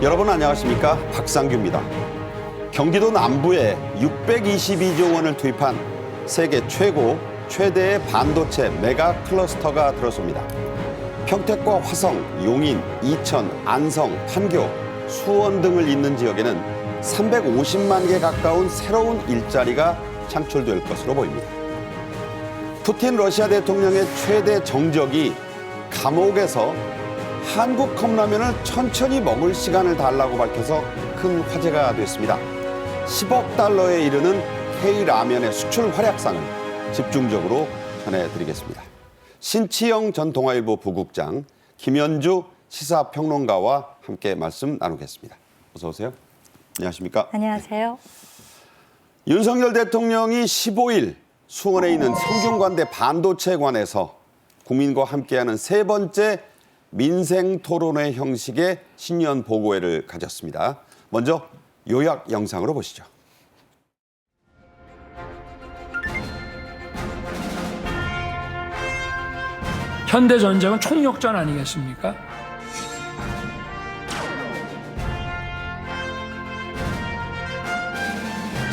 여러분 안녕하십니까? 박상규입니다. 경기도 남부에 622조 원을 투입한 세계 최대의 반도체 메가 클러스터가 들어섭니다. 평택과 화성, 용인, 이천, 안성, 판교, 수원 등을 잇는 지역에는 350만 개 가까운 새로운 일자리가 창출될 것으로 보입니다. 푸틴 러시아 대통령의 최대 정적이 감옥에서 한국 컵라면을 천천히 먹을 시간을 달라고 밝혀서 큰 화제가 됐습니다. 10억 달러에 이르는 K라면의 수출 활약상을 집중적으로 전해드리겠습니다. 신치영 전 동아일보 부국장, 김현주 시사평론가와 함께 말씀 나누겠습니다. 어서 오세요. 안녕하십니까? 안녕하세요. 윤석열 대통령이 15일 수원에 있는 성균관대 반도체관에서 국민과 함께하는 세 번째 민생 토론회 형식의 신년 보고회를 가졌습니다. 먼저 요약 영상으로 보시죠. 현대전쟁은 총력전 아니겠습니까?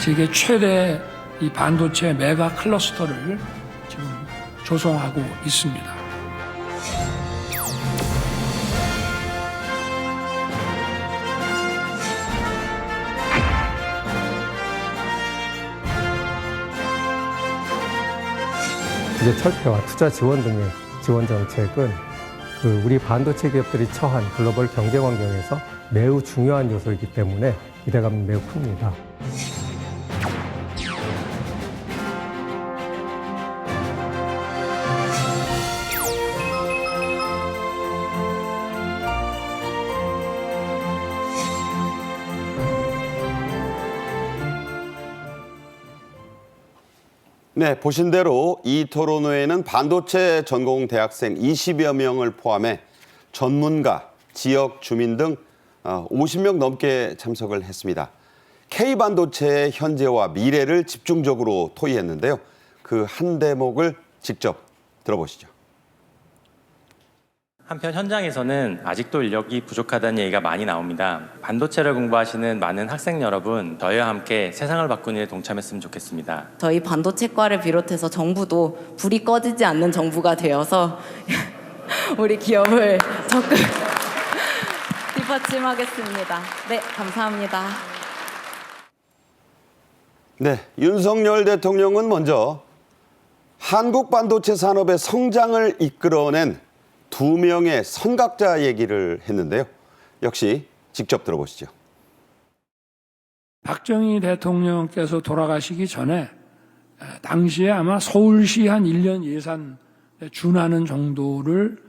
세계 최대 이 반도체 메가 클러스터를 지금 조성하고 있습니다. 기재 철폐와 투자 지원 등의 지원 정책은 우리 반도체 기업들이 처한 글로벌 경제 환경에서 매우 중요한 요소이기 때문에 기대감이 매우 큽니다. 네, 보신 대로 이 토론회에는 반도체 전공 대학생 20여 명을 포함해 전문가, 지역 주민 등 50명 넘게 참석을 했습니다. K반도체의 현재와 미래를 집중적으로 토의했는데요. 그 한 대목을 직접 들어보시죠. 한편 현장에서는 아직도 인력이 부족하다는 얘기가 많이 나옵니다. 반도체를 공부하시는 많은 학생 여러분, 저희와 함께 세상을 바꾸는 일에 동참했으면 좋겠습니다. 저희 반도체과를 비롯해서 정부도 불이 꺼지지 않는 정부가 되어서 우리 기업을 적극 뒷받침하겠습니다. 네, 감사합니다. 네, 윤석열 대통령은 먼저 한국 반도체 산업의 성장을 이끌어낸 두 명의 선각자 얘기를 했는데요. 역시 직접 들어보시죠. 박정희 대통령께서 돌아가시기 전에 당시에 아마 서울시 한 1년 예산에 준하는 정도를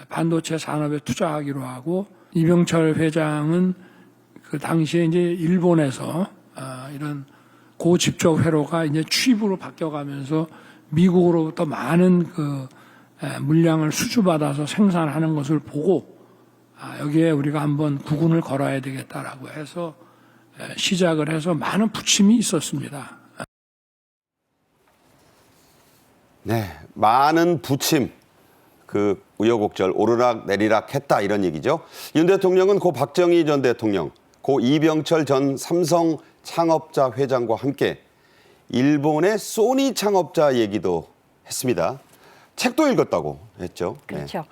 반도체 산업에 투자하기로 하고, 이병철 회장은 그 당시에 이제 일본에서 이런 고집적 회로가 이제 취입으로 바뀌어가면서 미국으로부터 많은 물량을 수주받아서 생산하는 것을 보고 여기에 우리가 한번 구군을 걸어야 되겠다라고 해서 시작을 해서 많은 부침이 있었습니다. 네, 많은 부침, 우여곡절, 오르락 내리락 했다 이런 얘기죠. 윤 대통령은 고 박정희 전 대통령, 고 이병철 전 삼성 창업자 회장과 함께 일본의 소니 창업자 얘기도 했습니다. 책도 읽었다고 했죠. 그렇죠. 네.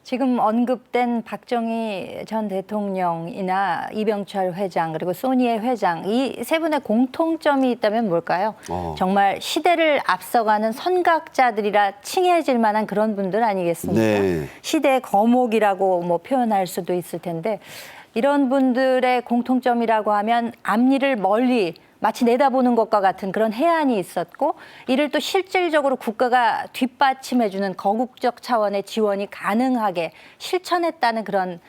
지금 언급된 박정희 전 대통령이나 이병철 회장 그리고 소니의 회장, 이 세 분의 공통점이 있다면 뭘까요? 정말 시대를 앞서가는 선각자들이라 칭해질 만한 그런 분들 아니겠습니까? 네. 시대의 거목이라고 표현할 수도 있을 텐데, 이런 분들의 공통점이라고 하면 앞일을 멀리 마치 내다보는 것과 같은 그런 해안이 있었고, 이를 또 실질적으로 국가가 뒷받침해주는 거국적 차원의 지원이 가능하게 실천했다는 그런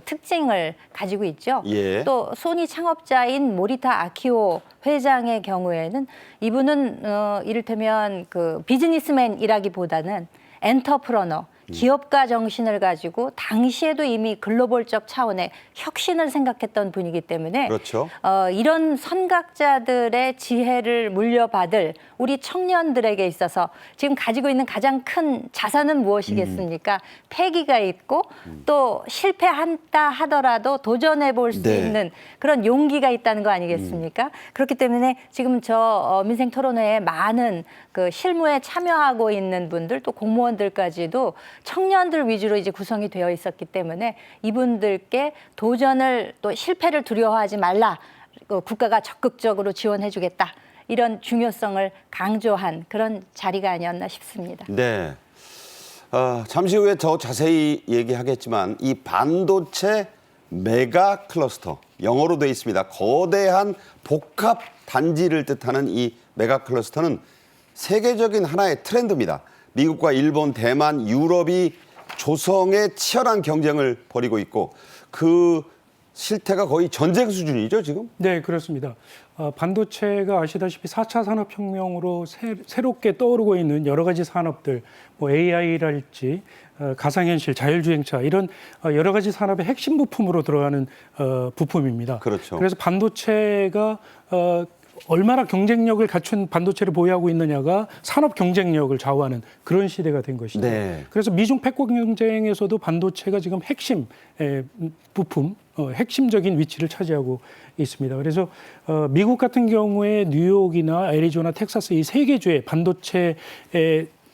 특징을 가지고 있죠. 예. 또 소니 창업자인 모리타 아키오 회장의 경우에는 이분은 이를테면 비즈니스맨이라기보다는 엔터프러너, 기업가 정신을 가지고 당시에도 이미 글로벌적 차원의 혁신을 생각했던 분이기 때문에 그렇죠. 이런 선각자들의 지혜를 물려받을 우리 청년들에게 있어서 지금 가지고 있는 가장 큰 자산은 무엇이겠습니까? 패기가 있고 또 실패한다 하더라도 도전해 볼 수 네. 있는 그런 용기가 있다는 거 아니겠습니까? 그렇기 때문에 지금 저 민생 토론회에 많은 그 실무에 참여하고 있는 분들 또 공무원들까지도 청년들 위주로 이제 구성이 되어 있었기 때문에 이분들께 도전을 또 실패를 두려워하지 말라. 국가가 적극적으로 지원해주겠다. 이런 중요성을 강조한 그런 자리가 아니었나 싶습니다. 네. 잠시 후에 더 자세히 얘기하겠지만 이 반도체 메가 클러스터, 영어로 되어 있습니다. 거대한 복합 단지를 뜻하는 이 메가 클러스터는 세계적인 하나의 트렌드입니다. 미국과 일본, 대만, 유럽이 조성에 치열한 경쟁을 벌이고 있고 그 실태가 거의 전쟁 수준이죠, 지금? 네, 그렇습니다. 반도체가 아시다시피 4차 산업혁명으로 새롭게 떠오르고 있는 여러 가지 산업들, 뭐 AI랄지 가상현실, 자율주행차 이런 여러 가지 산업의 핵심 부품으로 들어가는 부품입니다. 그렇죠. 그래서 반도체가 얼마나 경쟁력을 갖춘 반도체를 보유하고 있느냐가 산업 경쟁력을 좌우하는 그런 시대가 된 것이죠. 네. 그래서 미중 패권 경쟁에서도 반도체가 지금 핵심 부품, 핵심적인 위치를 차지하고 있습니다. 그래서 미국 같은 경우에 뉴욕이나 애리조나, 텍사스 이 세 개 주의 반도체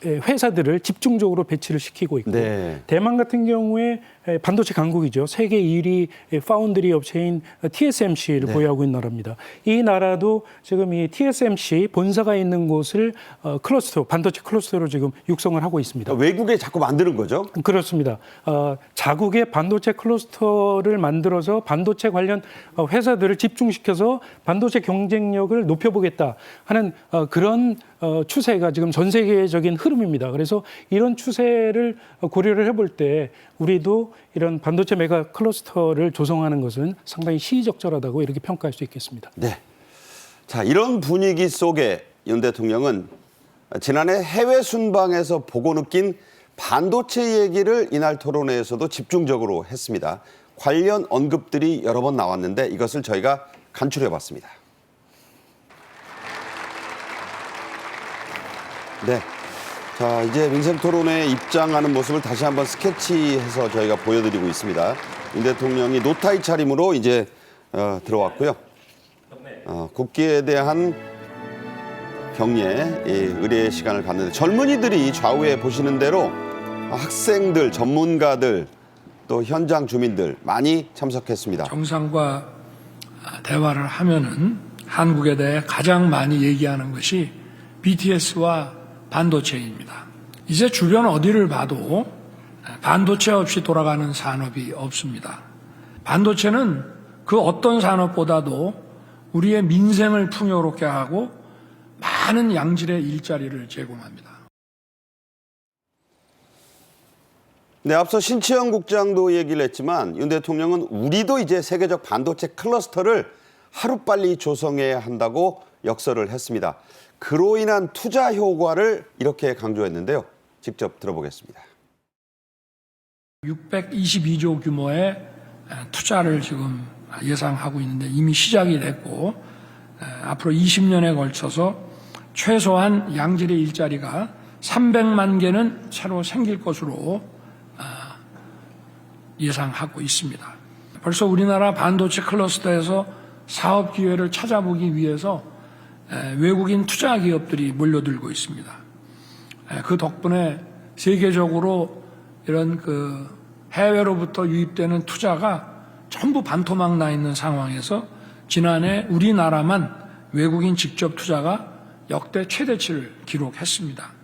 회사들을 집중적으로 배치를 시키고 있고 네. 대만 같은 경우에 반도체 강국이죠. 세계 1위 파운드리 업체인 TSMC를 보유하고 있는 나라입니다. 이 나라도 지금 이 TSMC 본사가 있는 곳을 클러스터, 반도체 클러스터로 지금 육성을 하고 있습니다. 외국에 자꾸 만드는 거죠? 그렇습니다. 자국의 반도체 클러스터를 만들어서 반도체 관련 회사들을 집중시켜서 반도체 경쟁력을 높여보겠다 하는 그런 추세가 지금 전 세계적인 흐름입니다. 그래서 이런 추세를 고려를 해볼 때 우리도 이런 반도체 메가 클러스터를 조성하는 것은 상당히 시의적절하다고 이렇게 평가할 수 있겠습니다. 네. 자, 이런 분위기 속에 윤 대통령은 지난해 해외 순방에서 보고 느낀 반도체 얘기를 이날 토론회에서도 집중적으로 했습니다. 관련 언급들이 여러 번 나왔는데 이것을 저희가 간추려 봤습니다. 네. 자, 이제 민생 토론회에 입장하는 모습을 다시 한번 스케치해서 저희가 보여드리고 있습니다. 윤 대통령이 노타이 차림으로 이제 들어왔고요. 국기에 대한 경례, 의례의 시간을 갖는데 젊은이들이 좌우에 보시는 대로 학생들, 전문가들, 또 현장 주민들 많이 참석했습니다. 정상과 대화를 하면은 한국에 대해 가장 많이 얘기하는 것이 BTS와 반도체입니다. 이제 주변 어디를 봐도 반도체 없이 돌아가는 산업이 없습니다. 반도체는 그 어떤 산업보다도 우리의 민생을 풍요롭게 하고 많은 양질의 일자리를 제공합니다. 네, 앞서 신치영 국장도 얘기를 했지만 윤 대통령은 우리도 이제 세계적 반도체 클러스터를 하루빨리 조성해야 한다고 역설을 했습니다. 그로 인한 투자 효과를 이렇게 강조했는데요. 직접 들어보겠습니다. 622조 규모의 투자를 지금 예상하고 있는데 이미 시작이 됐고 앞으로 20년에 걸쳐서 최소한 양질의 일자리가 300만 개는 새로 생길 것으로 예상하고 있습니다. 벌써 우리나라 반도체 클러스터에서 사업 기회를 찾아보기 위해서 외국인 투자 기업들이 몰려들고 있습니다. 그 덕분에 세계적으로 이런 그 해외로부터 유입되는 투자가 전부 반토막 나 있는 상황에서 지난해 우리나라만 외국인 직접 투자가 역대 최대치를 기록했습니다.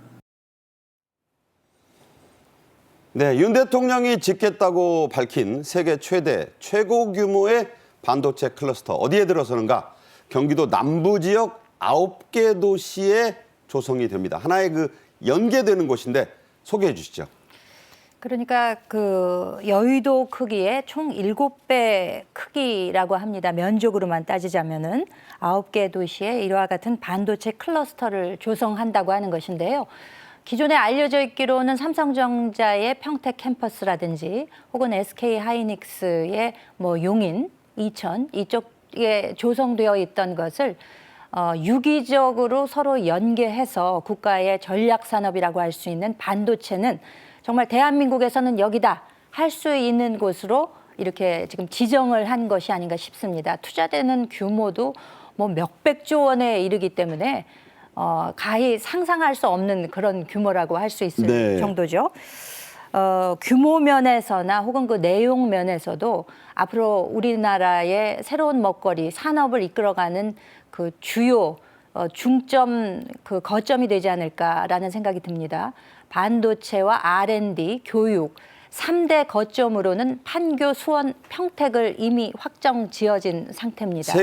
네, 윤 대통령이 짓겠다고 밝힌 세계 최고 규모의 반도체 클러스터 어디에 들어서는가? 경기도 남부 지역 9개 도시에 조성이 됩니다. 하나의 그 연계되는 곳인데 소개해 주시죠. 그러니까 그 여의도 크기의 총 7배 크기라고 합니다. 면적으로만 따지자면은 9개 도시에 이와 같은 반도체 클러스터를 조성한다고 하는 것인데요. 기존에 알려져 있기로는 삼성전자의 평택 캠퍼스라든지 혹은 SK 하이닉스의 뭐 용인, 이천 이쪽에 조성되어 있던 것을 유기적으로 서로 연계해서 국가의 전략 산업이라고 할 수 있는 반도체는 정말 대한민국에서는 여기다 할 수 있는 곳으로 이렇게 지금 지정을 한 것이 아닌가 싶습니다. 투자되는 규모도 뭐 몇백조 원에 이르기 때문에 가히 상상할 수 없는 그런 규모라고 할 수 있을 네. 정도죠. 규모 면에서나 혹은 그 내용 면에서도 앞으로 우리나라의 새로운 먹거리 산업을 이끌어가는 그 주요 중점 그 거점이 되지 않을까라는 생각이 듭니다. 반도체와 R&D, 교육 3대 거점으로는 판교, 수원, 평택을 이미 확정 지어진 상태입니다.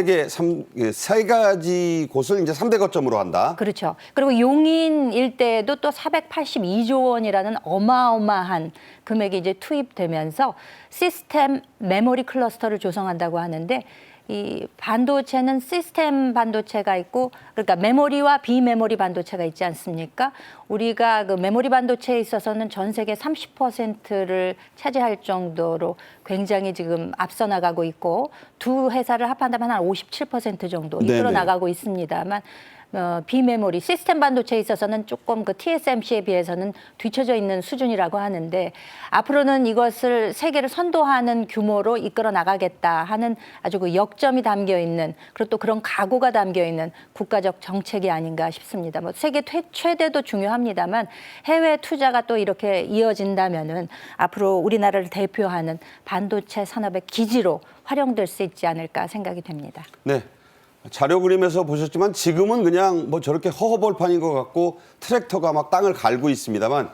세 가지 곳을 이제 3대 거점으로 한다. 그렇죠. 그리고 용인 일대에도 또 482조 원이라는 어마어마한 금액이 이제 투입되면서 시스템 메모리 클러스터를 조성한다고 하는데 이 반도체는 시스템 반도체가 있고 그러니까 메모리와 비메모리 반도체가 있지 않습니까? 우리가 그 메모리 반도체에 있어서는 전 세계 30%를 차지할 정도로 굉장히 지금 앞서 나가고 있고 두 회사를 합한다면 한 57% 정도 이끌어 네네. 나가고 있습니다만 비메모리 시스템 반도체에 있어서는 조금 그 TSMC에 비해서는 뒤처져 있는 수준이라고 하는데 앞으로는 이것을 세계를 선도하는 규모로 이끌어 나가겠다 하는 아주 그 역점이 담겨 있는 그리고 또 그런 각오가 담겨 있는 국가적 정책이 아닌가 싶습니다. 뭐 세계 최대도 중요합니다만 해외 투자가 또 이렇게 이어진다면은 앞으로 우리나라를 대표하는 반도체 산업의 기지로 활용될 수 있지 않을까 생각이 됩니다. 네. 자료 그림에서 보셨지만 지금은 그냥 뭐 저렇게 허허벌판인 것 같고 트랙터가 막 땅을 갈고 있습니다만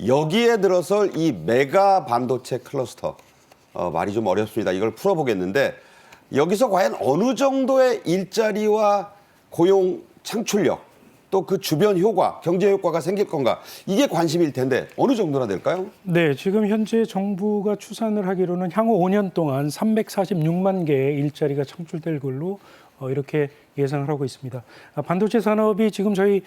여기에 들어설 이 메가 반도체 클러스터 말이 좀 어렵습니다. 이걸 풀어보겠는데 여기서 과연 어느 정도의 일자리와 고용 창출력 또 그 주변 효과, 경제 효과가 생길 건가 이게 관심일 텐데 어느 정도나 될까요? 네, 지금 현재 정부가 추산을 하기로는 향후 5년 동안 346만 개의 일자리가 창출될 걸로 이렇게 예상을 하고 있습니다. 반도체 산업이 지금 저희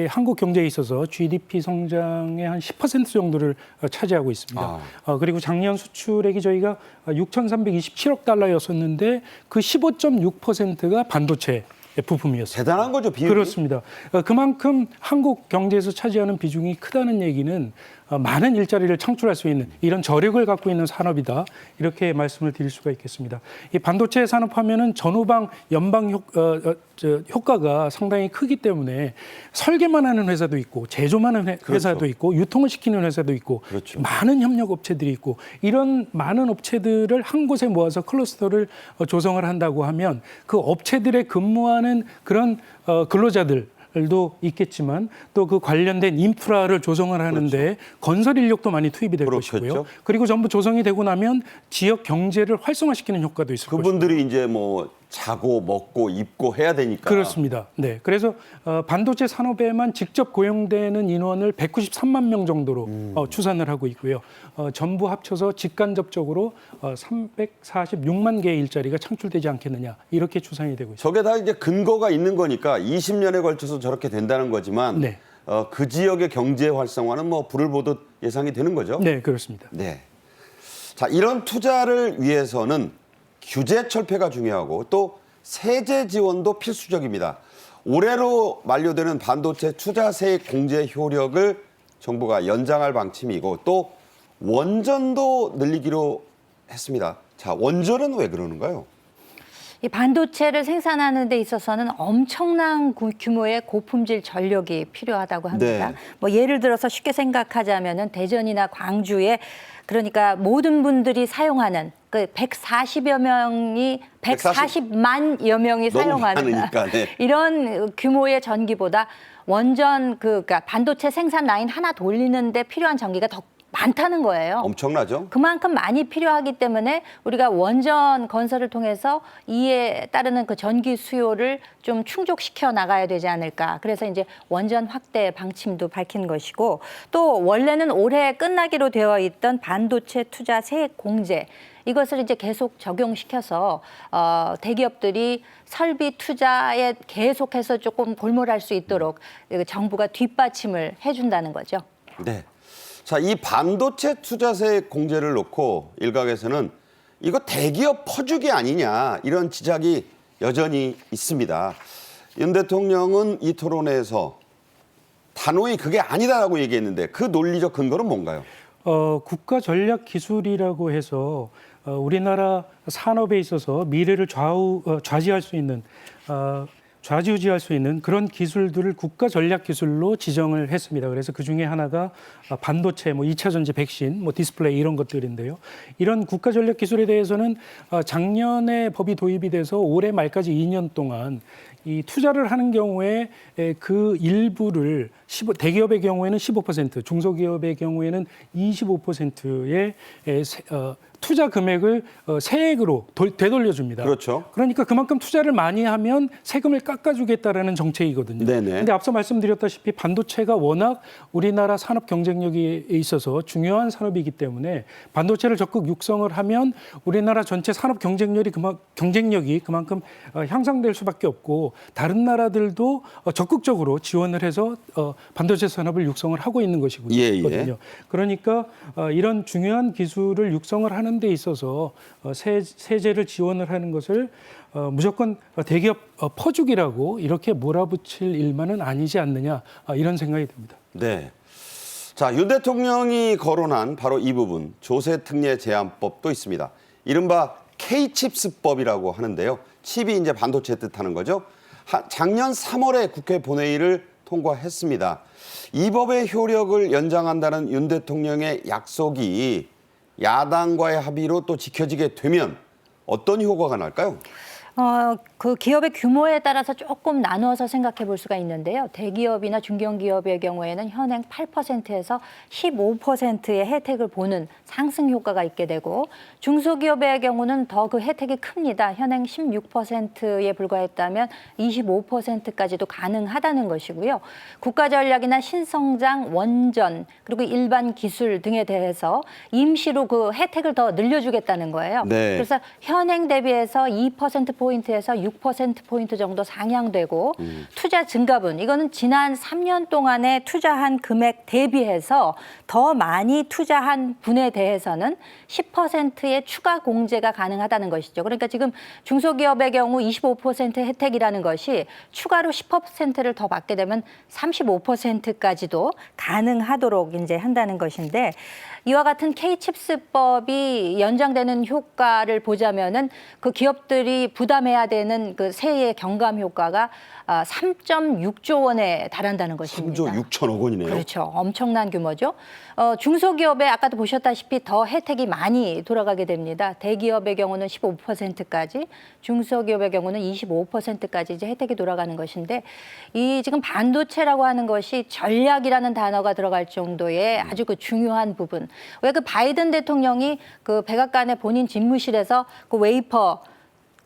한국 경제에 있어서 GDP 성장의 한 10% 정도를 차지하고 있습니다. 그리고 작년 수출액이 저희가 6,327억 달러였었는데 그 15.6%가 반도체 부품이었습니다. 대단한 거죠, 비율이. 그렇습니다. 그만큼 한국 경제에서 차지하는 비중이 크다는 얘기는 많은 일자리를 창출할 수 있는 이런 저력을 갖고 있는 산업이다. 이렇게 말씀을 드릴 수가 있겠습니다. 이 반도체 산업하면은 전후방 연방 효과가 상당히 크기 때문에 설계만 하는 회사도 있고 제조만 하는 회사도 그렇죠. 있고 유통을 시키는 회사도 있고 그렇죠. 많은 협력 업체들이 있고 이런 많은 업체들을 한 곳에 모아서 클러스터를 조성을 한다고 하면 그 업체들에 근무하는 그런 근로자들 도 있겠지만 또 그 관련된 인프라를 조성을 하는데 그렇죠. 건설 인력도 많이 투입이 될 그렇겠죠. 것이고요. 그리고 전부 조성이 되고 나면 지역 경제를 활성화시키는 효과도 있을 것입니다. 그분들이 이제 뭐 자고 먹고 입고 해야 되니까. 그렇습니다. 네, 그래서 반도체 산업에만 직접 고용되는 인원을 193만 명 정도로 추산을 하고 있고요. 전부 합쳐서 직간접적으로 346만 개의 일자리가 창출되지 않겠느냐 이렇게 추산이 되고 있습니다. 저게 다 이제 근거가 있는 거니까 20년에 걸쳐서 저렇게 된다는 거지만 네. 그 지역의 경제 활성화는 뭐 불을 보듯 예상이 되는 거죠. 네, 그렇습니다. 네. 자, 이런 투자를 위해서는 규제 철폐가 중요하고 또 세제 지원도 필수적입니다. 올해로 만료되는 반도체 투자세 공제 효력을 정부가 연장할 방침이고 또 원전도 늘리기로 했습니다. 자, 원전은 왜 그러는가요? 이 반도체를 생산하는 데 있어서는 엄청난 규모의 고품질 전력이 필요하다고 합니다. 네. 뭐 예를 들어서 쉽게 생각하자면은 대전이나 광주에 그러니까 모든 분들이 사용하는 그 140여 명이 140만여 명이 너무 사용하는 많으니까, 네. 이런 규모의 전기보다 원전 그러니까 반도체 생산 라인 하나 돌리는데 필요한 전기가 더 많다는 거예요. 엄청나죠? 그만큼 많이 필요하기 때문에 우리가 원전 건설을 통해서 이에 따르는 그 전기 수요를 좀 충족시켜 나가야 되지 않을까. 그래서 이제 원전 확대 방침도 밝힌 것이고, 또 원래는 올해 끝나기로 되어 있던 반도체 투자 세액 공제, 이것을 이제 계속 적용시켜서 대기업들이 설비 투자에 계속해서 조금 골몰할 수 있도록 정부가 뒷받침을 해준다는 거죠. 네. 자, 이 반도체 투자세 공제를 놓고 일각에서는 이거 대기업 퍼주기 아니냐 이런 지적이 여전히 있습니다. 윤 대통령은 이 토론회에서 단호히 그게 아니다라고 얘기했는데 그 논리적 근거는 뭔가요? 국가 전략 기술이라고 해서 우리나라 산업에 있어서 미래를 좌지할 수 있는 좌지우지할 수 있는 그런 기술들을 국가 전략 기술로 지정을 했습니다. 그래서 그 중에 하나가 반도체, 2차 전지, 백신, 디스플레이 이런 것들인데요. 이런 국가 전략 기술에 대해서는 작년에 법이 도입이 돼서 올해 말까지 2년 동안 이 투자를 하는 경우에 그 일부를 대기업의 경우에는 15%, 중소기업의 경우에는 25%의 투자 금액을 세액으로 되돌려줍니다. 그렇죠. 그러니까 그만큼 투자를 많이 하면 세금을 깎아주겠다라는 정책이거든요. 네네. 그런데 앞서 말씀드렸다시피 반도체가 워낙 우리나라 산업 경쟁력에 있어서 중요한 산업이기 때문에 반도체를 적극 육성을 하면 우리나라 전체 산업 경쟁력이 그만큼 향상될 수밖에 없고 다른 나라들도 적극적으로 지원을 해서 반도체 산업을 육성을 하고 있는 것이거든요. 예. 그러니까 이런 중요한 기술을 육성을 하는 데 있어서 세제를 지원을 하는 것을 무조건 대기업 퍼주기라고 이렇게 몰아붙일 일만은 아니지 않느냐 이런 생각이 듭니다. 네. 자, 윤 대통령이 거론한 바로 이 부분 조세특례 제한법도 있습니다. 이른바 K칩스법이라고 하는데요. 칩이 이제 반도체 뜻하는 거죠. 작년 3월에 국회 본회의를 통과했습니다. 이 법의 효력을 연장한다는 윤 대통령의 약속이 야당과의 합의로 또 지켜지게 되면 어떤 효과가 날까요? 그 기업의 규모에 따라서 조금 나누어서 생각해 볼 수가 있는데요. 대기업이나 중견기업의 경우에는 현행 8%에서 15%의 혜택을 보는 상승 효과가 있게 되고, 중소기업의 경우는 더 그 혜택이 큽니다. 현행 16%에 불과했다면 25%까지도 가능하다는 것이고요. 국가전략이나 신성장, 원전, 그리고 일반 기술 등에 대해서 임시로 그 혜택을 더 늘려주겠다는 거예요. 네. 그래서 현행 대비해서 2%포인트에서 6%포인트 정도 상향되고, 투자 증가분, 이거는 지난 3년 동안에 투자한 금액 대비해서 더 많이 투자한 분에 대해서는 10%의 추가 공제가 가능하다는 것이죠. 그러니까 지금 중소기업의 경우 25% 혜택이라는 것이 추가로 10%를 더 받게 되면 35%까지도 가능하도록 이제 한다는 것인데, 이와 같은 K칩스법이 연장되는 효과를 보자면은 그 기업들이 부담해야 되는 그 세의 경감 효과가 3.6조 원에 달한다는 것입니다. 3조 6천억 원이네요. 그렇죠. 엄청난 규모죠. 중소기업에 아까도 보셨다시피 더 혜택이 많이 돌아가게 됩니다. 대기업의 경우는 15%까지, 중소기업의 경우는 25%까지 이제 혜택이 돌아가는 것인데, 이 지금 반도체라고 하는 것이 전략이라는 단어가 들어갈 정도의 아주 그 중요한 부분. 왜 그 바이든 대통령이 그 백악관의 본인 집무실에서 그 웨이퍼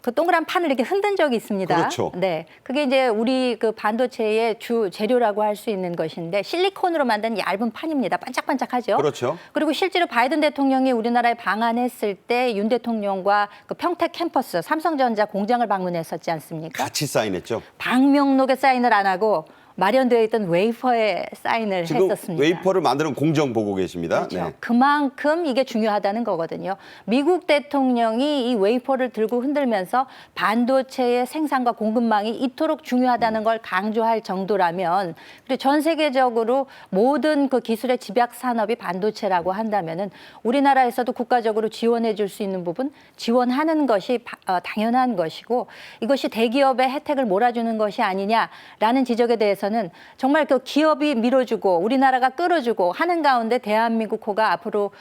그 동그란 판을 이렇게 흔든 적이 있습니다. 그렇죠. 네, 그게 이제 우리 그 반도체의 주 재료라고 할 수 있는 것인데, 실리콘으로 만든 얇은 판입니다. 반짝반짝하죠. 그렇죠. 그리고 실제로 바이든 대통령이 우리나라에 방한했을 때 윤 대통령과 그 평택 캠퍼스 삼성전자 공장을 방문했었지 않습니까? 같이 사인했죠. 방명록에 사인을 안 하고 마련되어 있던 웨이퍼에 사인을 지금 했었습니다. 웨이퍼를 만드는 공정 보고 계십니다. 그렇죠. 네. 그만큼 이게 중요하다는 거거든요. 미국 대통령이 이 웨이퍼를 들고 흔들면서 반도체의 생산과 공급망이 이토록 중요하다는 걸 강조할 정도라면, 그리고 전 세계적으로 모든 그 기술의 집약 산업이 반도체라고 한다면은 우리나라에서도 국가적으로 지원해 줄 수 있는 부분 지원하는 것이 당연한 것이고, 이것이 대기업의 혜택을 몰아주는 것이 아니냐라는 지적에 대해서는 정말 그 기업이 밀어주고 우리나라가 끌어주고 하는 가운데 대한민국 호가 앞으로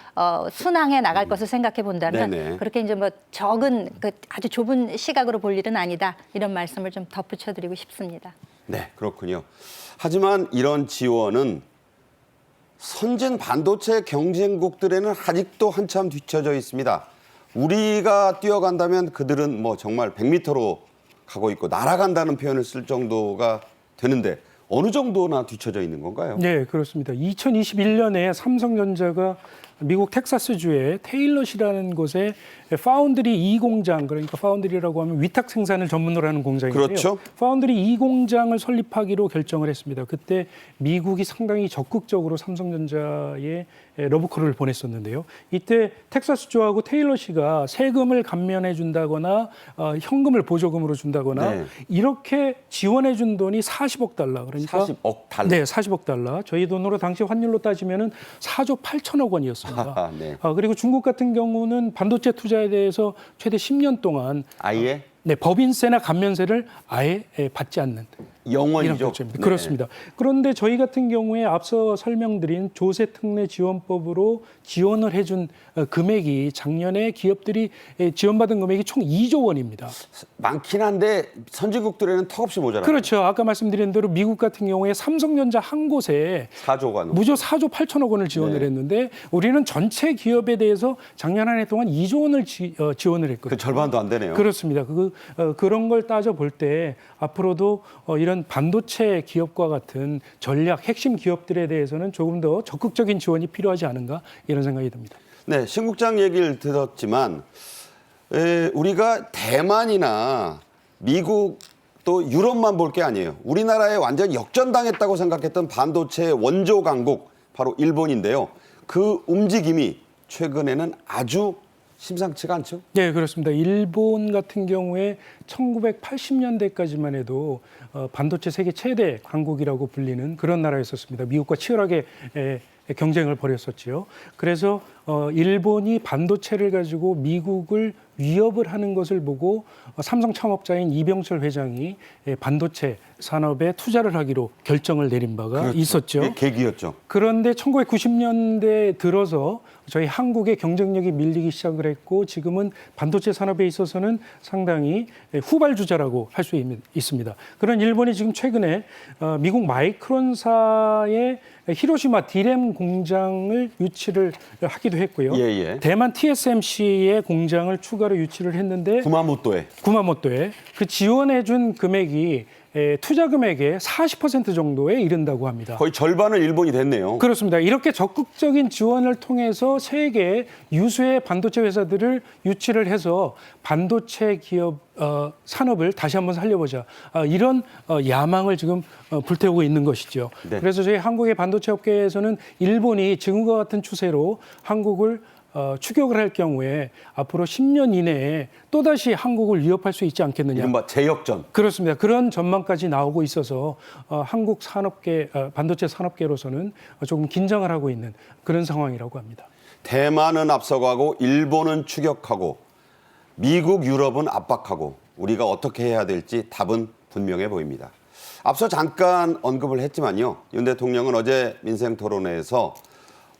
순항해 나갈 것을 생각해 본다면, 네네. 그렇게 이제 뭐 적은 그 아주 좁은 시각으로 볼 일은 아니다, 이런 말씀을 좀 덧붙여드리고 싶습니다. 네, 그렇군요. 하지만 이런 지원은 선진 반도체 경쟁국들에는 아직도 한참 뒤처져 있습니다. 우리가 뛰어간다면 그들은 뭐 정말 100m로 가고 있고 날아간다는 표현을 쓸 정도가 되는데 어느 정도나 뒤처져 있는 건가요? 네, 그렇습니다. 2021년에 삼성전자가 미국 텍사스주의 테일러시라는 곳에 파운드리 2 공장, 그러니까 파운드리라고 하면 위탁 생산을 전문으로 하는 공장인데요. 그렇죠. 파운드리 2 공장을 설립하기로 결정을 했습니다. 그때 미국이 상당히 적극적으로 삼성전자에 러브콜을 보냈었는데요. 이때 텍사스주하고 테일러시가 세금을 감면해 준다거나 현금을 보조금으로 준다거나 네. 이렇게 지원해 준 돈이 40억 달러. 그러니까 40억 달러. 네, 40억 달러. 저희 돈으로 당시 환율로 따지면은 4조 8천억 원이었습니다. 네. 그리고 중국 같은 경우는 반도체 투자에 대해서 최대 10년 동안 아예 네, 법인세나 감면세를 아예 받지 않는 이런 영원이죠. 결정입니다. 네. 그렇습니다. 그런데 저희 같은 경우에 앞서 설명드린 조세특례 지원법으로 지원을 해준 금액이 작년에 기업들이 지원받은 금액이 총 2조 원입니다. 많긴 한데 선진국들에는 턱없이 모자랍니다. 그렇죠. 아까 말씀드린 대로 미국 같은 경우에 삼성전자 한 곳에 4조가 넘. 무려 4조 8천억 원을 지원을 네. 했는데 우리는 전체 기업에 대해서 작년 한 해 동안 2조 원을 지원을 했거든요. 그 절반도 안 되네요. 그렇습니다. 그런 걸 따져 볼 때 앞으로도 이런 반도체 기업과 같은 전략 핵심 기업들에 대해서는 조금 더 적극적인 지원이 필요하지 않은가 이런 생각이 듭니다. 네, 신국장 얘기를 들었지만 우리가 대만이나 미국 또 유럽만 볼 게 아니에요. 우리나라에 완전 역전당했다고 생각했던 반도체 원조 강국 바로 일본인데요. 그 움직임이 최근에는 아주 심상치가 않죠. 네, 그렇습니다. 일본 같은 경우에 1980년대까지만 해도 반도체 세계 최대 강국이라고 불리는 그런 나라였었습니다. 미국과 치열하게 경쟁을 벌였었지요. 그래서 일본이 반도체를 가지고 미국을 위협을 하는 것을 보고 삼성 창업자인 이병철 회장이 반도체 산업에 투자를 하기로 결정을 내린 바가 그렇죠. 있었죠. 예, 계기였죠. 그런데 1990년대 들어서 저희 한국의 경쟁력이 밀리기 시작을 했고 지금은 반도체 산업에 있어서는 상당히 후발주자라고 할 수 있습니다. 그런 일본이 지금 최근에 미국 마이크론사의 히로시마 디램 공장을 유치를 하기도 했고요. 예, 예. 대만 TSMC의 공장을 추가로 유치를 했는데 구마모토에 그 지원해준 금액이 투자 금액의 40% 정도에 이른다고 합니다. 거의 절반은 일본이 됐네요. 그렇습니다. 이렇게 적극적인 지원을 통해서 세계 유수의 반도체 회사들을 유치를 해서 반도체 기업 산업을 다시 한번 살려보자. 이런 야망을 지금 불태우고 있는 것이죠. 네. 그래서 저희 한국의 반도체 업계에서는 일본이 지금과 같은 추세로 한국을 추격을 할 경우에 앞으로 10년 이내에 또다시 한국을 위협할 수 있지 않겠느냐. 이른바 재역전. 그렇습니다. 그런 전망까지 나오고 있어서 한국 산업계, 반도체 산업계로서는 조금 긴장을 하고 있는 그런 상황이라고 합니다. 대만은 앞서가고 일본은 추격하고 미국, 유럽은 압박하고 우리가 어떻게 해야 될지 답은 분명해 보입니다. 앞서 잠깐 언급을 했지만요. 윤 대통령은 어제 민생토론회에서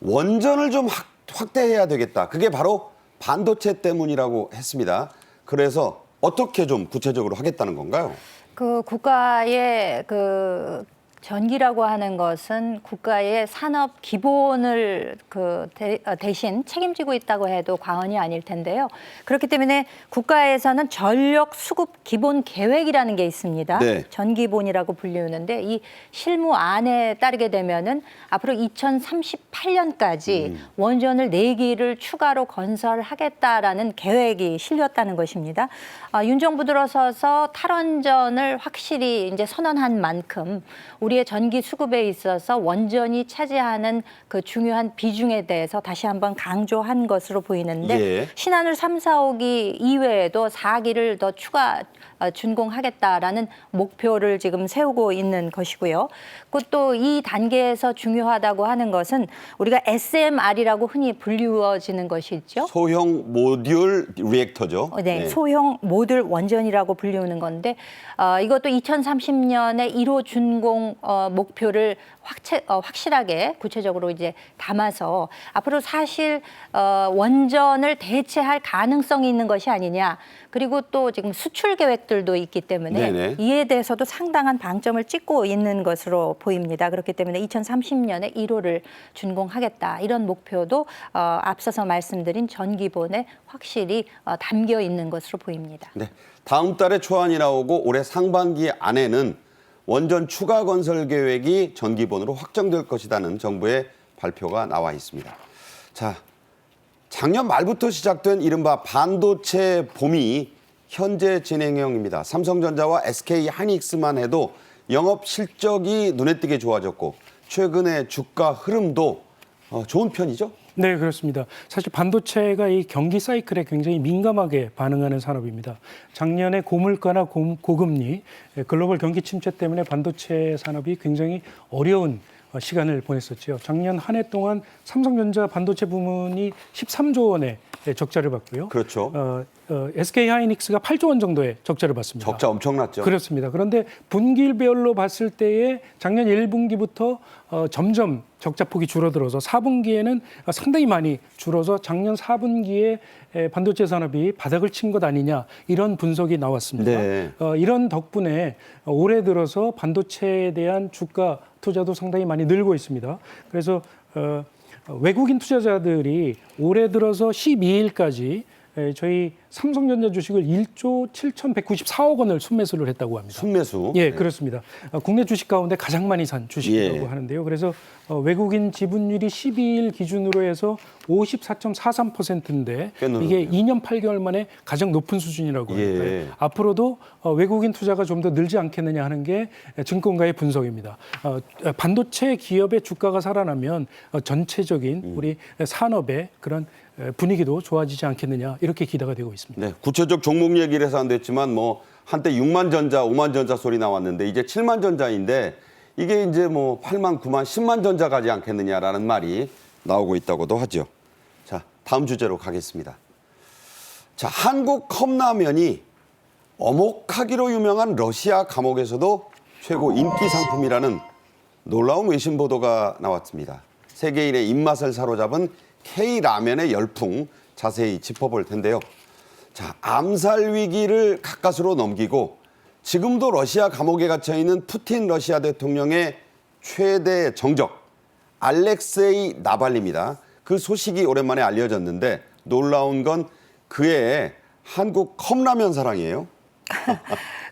원전을 좀 확대해야 되겠다. 그게 바로 반도체 때문이라고 했습니다. 그래서 어떻게 좀 구체적으로 하겠다는 건가요? 그 국가의 그 전기라고 하는 것은 국가의 산업 기본을 대신 책임지고 있다고 해도 과언이 아닐 텐데요. 그렇기 때문에 국가에서는 전력 수급 기본 계획이라는 게 있습니다. 네. 전기본이라고 불리우는데 이 실무안에 따르게 되면은 앞으로 2038년까지 원전을 4기를 추가로 건설하겠다라는 계획이 실렸다는 것입니다. 윤 정부 들어서서 탈원전을 확실히 이제 선언한 만큼 우리의 전기 수급에 있어서 원전이 차지하는 그 중요한 비중에 대해서 다시 한번 강조한 것으로 보이는데 예. 신한울 3, 4호기 이외에도 4기를 더 추가 준공하겠다라는 목표를 지금 세우고 있는 것이고요. 또 이 단계에서 중요하다고 하는 것은 우리가 SMR이라고 흔히 불리워지는 것이 있죠. 소형 모듈 리액터죠. 네, 소형 모듈 원전이라고 불리우는 건데 이것도 2030년에 1호 준공 목표를 확실하게 구체적으로 이제 담아서 앞으로 사실 원전을 대체할 가능성이 있는 것이 아니냐. 그리고 또 지금 수출 계획들도 있기 때문에 네네. 이에 대해서도 상당한 방점을 찍고 있는 것으로 보입니다. 그렇기 때문에 2030년에 1호를 준공하겠다. 이런 목표도 앞서서 말씀드린 전기본에 확실히 담겨 있는 것으로 보입니다. 네. 다음 달에 초안이 나오고 올해 상반기 안에는 원전 추가 건설 계획이 전기본으로 확정될 것이라는 정부의 발표가 나와 있습니다. 자, 작년 말부터 시작된 이른바 반도체 봄이 현재 진행형입니다. 삼성전자와 SK 하이닉스만 해도 영업 실적이 눈에 띄게 좋아졌고 최근에 주가 흐름도 좋은 편이죠? 네, 그렇습니다. 사실 반도체가 이 경기 사이클에 굉장히 민감하게 반응하는 산업입니다. 작년에 고물가나 고금리, 글로벌 경기 침체 때문에 반도체 산업이 굉장히 어려운 시간을 보냈었죠. 작년 한 해 동안 삼성전자 반도체 부문이 13조 원의 적자를 봤고요. 그렇죠. SK 하이닉스가 8조 원 정도의 적자를 봤습니다. 적자 엄청났죠. 그렇습니다. 그런데 분기별로 봤을 때에 작년 1분기부터 점점 적자폭이 줄어들어서 4분기에는 상당히 많이 줄어서 작년 4분기에 반도체 산업이 바닥을 친 것 아니냐 이런 분석이 나왔습니다. 네. 이런 덕분에 올해 들어서 반도체에 대한 주가 투자도 상당히 많이 늘고 있습니다. 그래서 외국인 투자자들이 올해 들어서 12일까지 저희 삼성전자 주식을 1조 7,194억 원을 순매수를 했다고 합니다. 순매수. 예, 그렇습니다. 국내 주식 가운데 가장 많이 산 주식이라고 예. 하는데요. 그래서 외국인 지분율이 12일 기준으로 해서 54.43%인데 꽤 이게 2년 8개월 만에 가장 높은 수준이라고 합니다. 예. 앞으로도 외국인 투자가 좀 더 늘지 않겠느냐 하는 게 증권가의 분석입니다. 반도체 기업의 주가가 살아나면 전체적인 우리 산업의 그런 분위기도 좋아지지 않겠느냐 이렇게 기대가 되고 있습니다. 네, 구체적 종목 얘기를 해서 안 됐지만 뭐 한때 6만 전자, 5만 전자 소리 나왔는데 이제 7만 전자인데 이게 이제 뭐 8만, 9만, 10만 전자 가지 않겠느냐라는 말이 나오고 있다고도 하죠. 자, 다음 주제로 가겠습니다. 자, 한국 컵라면이 어목하기로 유명한 러시아 감옥에서도 최고 인기 상품이라는 놀라운 외신 보도가 나왔습니다. 세계인의 입맛을 사로잡은 K라면의 열풍 자세히 짚어볼 텐데요. 자, 암살 위기를 가까스로 넘기고 지금도 러시아 감옥에 갇혀 있는 푸틴 러시아 대통령의 최대 정적 알렉세이 나발리입니다. 그 소식이 오랜만에 알려졌는데 놀라운 건 그의 한국 컵라면 사랑이에요.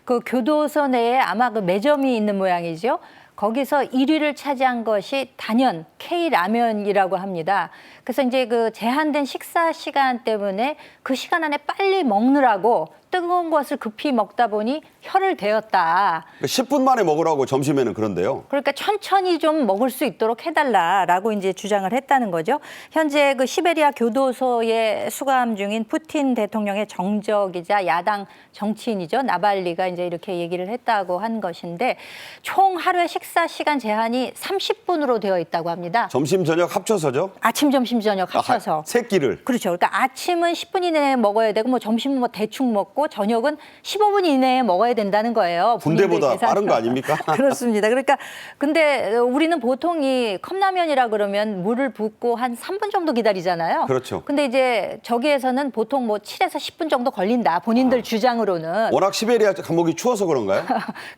그 교도소 내에 아마 그 매점이 있는 모양이죠. 거기서 1위를 차지한 것이 단연 K라면이라고 합니다. 그래서 이제 그 제한된 식사 시간 때문에 그 시간 안에 빨리 먹느라고 뜨거운 것을 급히 먹다 보니 혀를 대었다. 10분 만에 먹으라고 점심에는 그런데요. 그러니까 천천히 좀 먹을 수 있도록 해달라라고 이제 주장을 했다는 거죠. 현재 그 시베리아 교도소에 수감 중인 푸틴 대통령의 정적이자 야당 정치인이죠. 나발리가 이제 이렇게 얘기를 했다고 한 것인데 총 하루에 식사 시간 제한이 30분으로 되어 있다고 합니다. 점심 저녁 합쳐서죠? 아침, 점심, 저녁 합쳐서. 세 끼를. 그렇죠. 그러니까 아침은 10분 이내에 먹어야 되고 뭐 점심은 뭐 대충 먹고 저녁은 15분 이내에 먹어야 된다는 거예요. 군대보다 본인들 계산. 빠른 거 아닙니까? 그렇습니다. 그러니까 근데 우리는 보통 이 컵라면이라 그러면 물을 붓고 한 3분 정도 기다리잖아요. 그렇죠. 근데 이제 저기에서는 보통 뭐 7에서 10분 정도 걸린다. 본인들 주장으로는. 워낙 시베리아 감옥이 추워서 그런가요?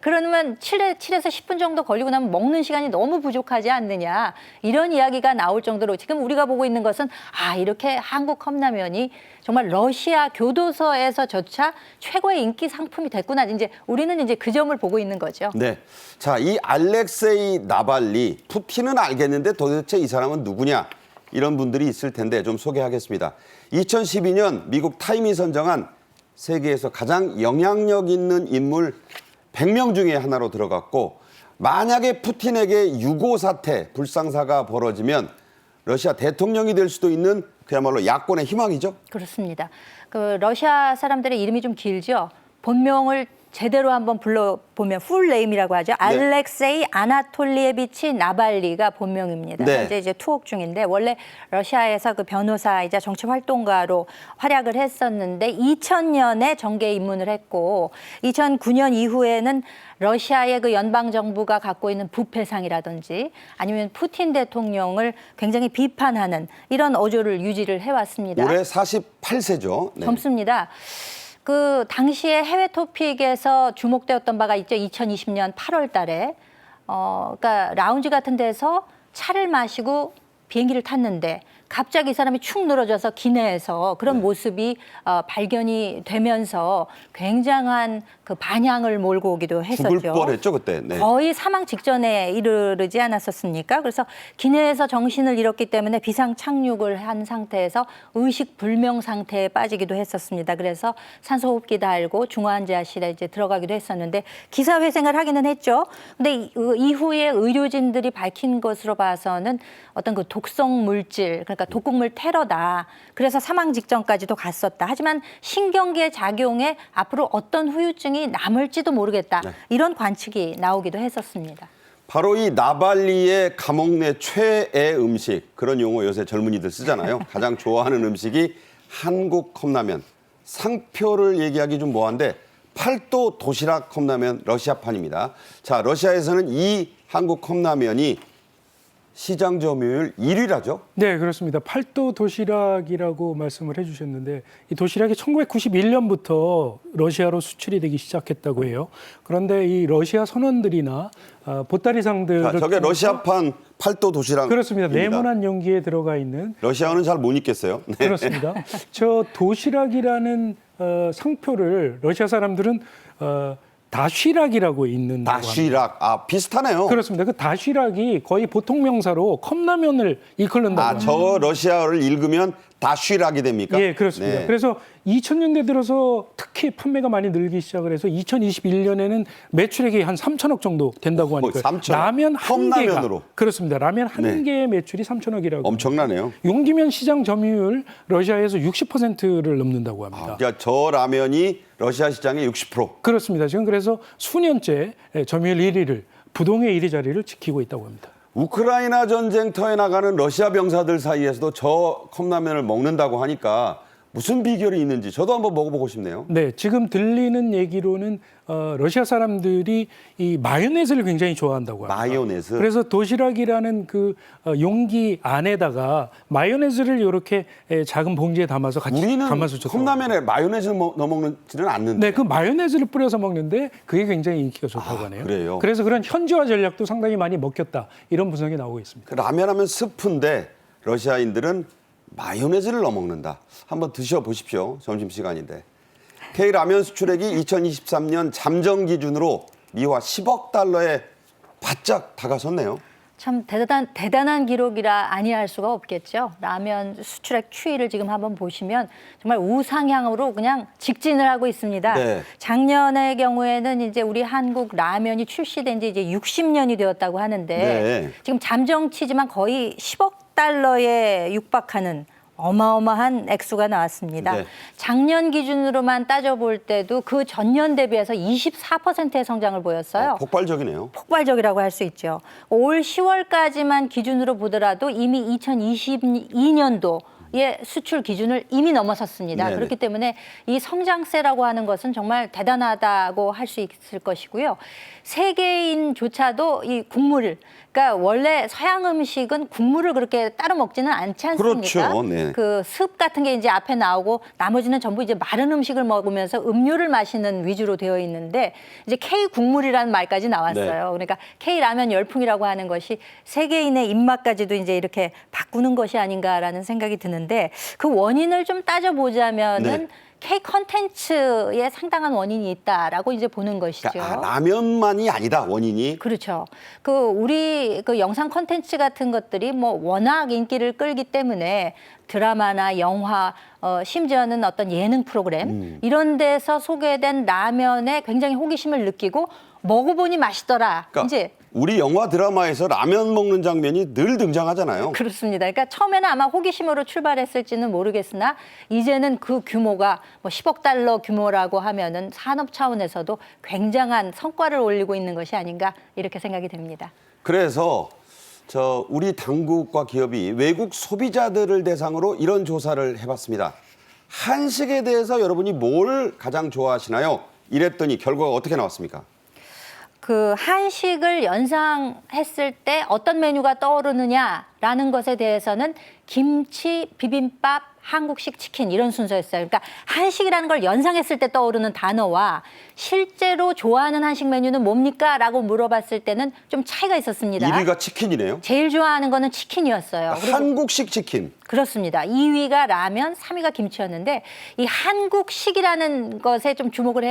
그러면 7에서 10분 정도 걸리고 나면 먹는 시간이 너무 부족하지 않느냐. 이런 이야기가 나올 정도로 지금 우리가 보고 있는 것은 이렇게 한국 컵라면이 정말 러시아 교도소에서조차 최고의 인기 상품이 됐구나. 이제 우리는 이제 그 점을 보고 있는 거죠. 네. 자, 이 알렉세이 나발리, 푸틴은 알겠는데 도대체 이 사람은 누구냐? 이런 분들이 있을 텐데 좀 소개하겠습니다. 2012년 미국 타임이 선정한 세계에서 가장 영향력 있는 인물 100명 중에 하나로 들어갔고 만약에 푸틴에게 유고 사태, 불상사가 벌어지면 러시아 대통령이 될 수도 있는 그야말로 야권의 희망이죠. 그렇습니다. 그 러시아 사람들의 이름이 좀 길죠. 본명을 제대로 한번 불러보면 풀 네임이라고 하죠. 알렉세이 아나톨리에비치 나발리가 본명입니다. 네. 현재 이제 투옥 중인데 원래 러시아에서 그 변호사이자 정치 활동가로 활약을 했었는데 2000년에 정계에 입문을 했고 2009년 이후에는 러시아의 그 연방 정부가 갖고 있는 부패상이라든지 아니면 푸틴 대통령을 굉장히 비판하는 이런 어조를 유지를 해왔습니다. 올해 48세죠. 네. 젊습니다. 그 당시에 해외 토픽에서 주목되었던 바가 있죠. 2020년 8월 달에 그러니까 라운지 같은 데서 차를 마시고 비행기를 탔는데 갑자기 이 사람이 축 늘어져서 기내에서 그런 모습이 발견이 되면서 굉장한 그 반향을 몰고 오기도 했었죠. 죽을 뻔했죠 그때. 네. 거의 사망 직전에 이르지 않았었습니까? 그래서 기내에서 정신을 잃었기 때문에 비상 착륙을 한 상태에서 의식 불명 상태에 빠지기도 했었습니다. 그래서 산소호흡기 달고 중환자실에 이제 들어가기도 했었는데 기사회생을 하기는 했죠. 근데 이후에 의료진들이 밝힌 것으로 봐서는 어떤 그 독성 물질, 그러니까 독극물 테러다. 그래서 사망 직전까지도 갔었다. 하지만 신경계 작용에 앞으로 어떤 후유증이 남을지도 모르겠다. 이런 관측이 나오기도 했었습니다. 바로 이 나발리의 감옥 내 최애 음식, 그런 용어 요새 젊은이들 쓰잖아요. 가장 좋아하는 음식이 한국 컵라면. 상표를 얘기하기 좀 뭐한데 팔도 도시락 컵라면 러시아판입니다. 자, 러시아에서는 이 한국 컵라면이 시장 점유율 1위라죠? 네, 그렇습니다. 팔도 도시락이라고 말씀을 해주셨는데 이 도시락이 1991년부터 러시아로 수출이 되기 시작했다고 해요. 그런데 이 러시아 선원들이나 보따리상들을 자, 저게 러시아판 팔도 도시락. 그렇습니다. 네모난 용기에 들어가 있는 러시아어는 잘 못 읽겠어요. 네. 그렇습니다. 저 도시락이라는 상표를 러시아 사람들은 다쉬락이라고 읽는다고 합니다. 다쉬락. 아, 비슷하네요. 그렇습니다. 그 다쉬락이 거의 보통 명사로 컵라면을 일컬는다고 아, 합니다. 저 러시아어를 읽으면 다쉬락이 됩니까? 예, 그렇습니다. 네. 그래서 2000년대 들어서 특히 판매가 많이 늘기 시작을 해서 2021년에는 매출액이 한 3천억 정도 된다고 하니까 3천억. 라면 한 개가 컵라면으로. 그렇습니다. 라면 한 네. 개의 매출이 3천억이라고. 엄청나네요. 용기면 시장 점유율 러시아에서 60%를 넘는다고 합니다. 그러니까 저 라면이 러시아 시장의 60%. 그렇습니다. 지금 그래서 수년째 점유율 1위를 부동의 1위 자리를 지키고 있다고 합니다. 우크라이나 전쟁터에 나가는 러시아 병사들 사이에서도 저 컵라면을 먹는다고 하니까 무슨 비결이 있는지 저도 한번 먹어보고 싶네요. 네, 지금 들리는 얘기로는 러시아 사람들이 이 마요네즈를 굉장히 좋아한다고 합니다. 마요네즈. 그래서 도시락이라는 그 용기 안에다가 마요네즈를 이렇게 작은 봉지에 담아서 같이 우리는 담아서 줬다고 컵라면에 마요네즈 넣어 먹지는 않는데. 네, 그 마요네즈를 뿌려서 먹는데 그게 굉장히 인기가 좋다고 하네요. 그래요? 그래서 그런 현지화 전략도 상당히 많이 먹혔다. 이런 분석이 나오고 있습니다. 그 라면 하면 스프인데 러시아인들은 마요네즈를 넣어 먹는다. 한번 드셔보십시오. 점심시간인데. K라면 수출액이 2023년 잠정 기준으로 미화 10억 달러에 바짝 다가섰네요. 참 대단한 기록이라 아니할 수가 없겠죠. 라면 수출액 추이를 지금 한번 보시면 정말 우상향으로 그냥 직진을 하고 있습니다. 네. 작년의 경우에는 이제 우리 한국 라면이 출시된 지 이제 60년이 되었다고 하는데 네. 지금 잠정치지만 거의 10억 달러에 육박하는 어마어마한 액수가 나왔습니다. 네. 작년 기준으로만 따져볼 때도 그 전년 대비해서 24%의 성장을 보였어요. 폭발적이네요. 폭발적이라고 할 수 있죠. 올 10월까지만 기준으로 보더라도 이미 2022년도의 수출 기준을 이미 넘어섰습니다. 네네. 그렇기 때문에 이 성장세라고 하는 것은 정말 대단하다고 할 수 있을 것이고요. 세계인조차도 이 국물을, 그러니까 원래 서양 음식은 국물을 그렇게 따로 먹지는 않지 않습니까? 그렇죠. 네. 그 습 같은 게 이제 앞에 나오고 나머지는 전부 이제 마른 음식을 먹으면서 음료를 마시는 위주로 되어 있는데 이제 K 국물이라는 말까지 나왔어요. 네. 그러니까 K 라면 열풍이라고 하는 것이 세계인의 입맛까지도 이제 이렇게 바꾸는 것이 아닌가라는 생각이 드는데 그 원인을 좀 따져보자면은 네. K 컨텐츠에 상당한 원인이 있다라고 이제 보는 것이죠. 그러니까 라면만이 아니다, 원인이. 그렇죠. 그 우리 그 영상 콘텐츠 같은 것들이 뭐 워낙 인기를 끌기 때문에 드라마나 영화, 심지어는 어떤 예능 프로그램 이런 데서 소개된 라면에 굉장히 호기심을 느끼고 먹어보니 맛있더라. 그러니까 이제 우리 영화 드라마에서 라면 먹는 장면이 늘 등장하잖아요. 그렇습니다. 그러니까 처음에는 아마 호기심으로 출발했을지는 모르겠으나 이제는 그 규모가 뭐 10억 달러 규모라고 하면은 산업 차원에서도 굉장한 성과를 올리고 있는 것이 아닌가 이렇게 생각이 됩니다. 그래서 우리 당국과 기업이 외국 소비자들을 대상으로 이런 조사를 해봤습니다. 한식에 대해서 여러분이 뭘 가장 좋아하시나요? 이랬더니 결과가 어떻게 나왔습니까? 그 한식을 연상했을 때 어떤 메뉴가 떠오르느냐라는 것에 대해서는 김치, 비빔밥, 한국식 치킨 이런 순서였어요. 그러니까 한식이라는 걸 연상했을 때 떠오르는 단어와 실제로 좋아하는 한식 메뉴는 뭡니까? 라고 물어봤을 때는 좀 차이가 있었습니다. 1위가 치킨이네요. 제일 좋아하는 거는 치킨이었어요. 그리고 한국식 치킨. 그렇습니다. 2위가 라면, 3위가 김치였는데 이 한국식이라는 것에 좀 주목을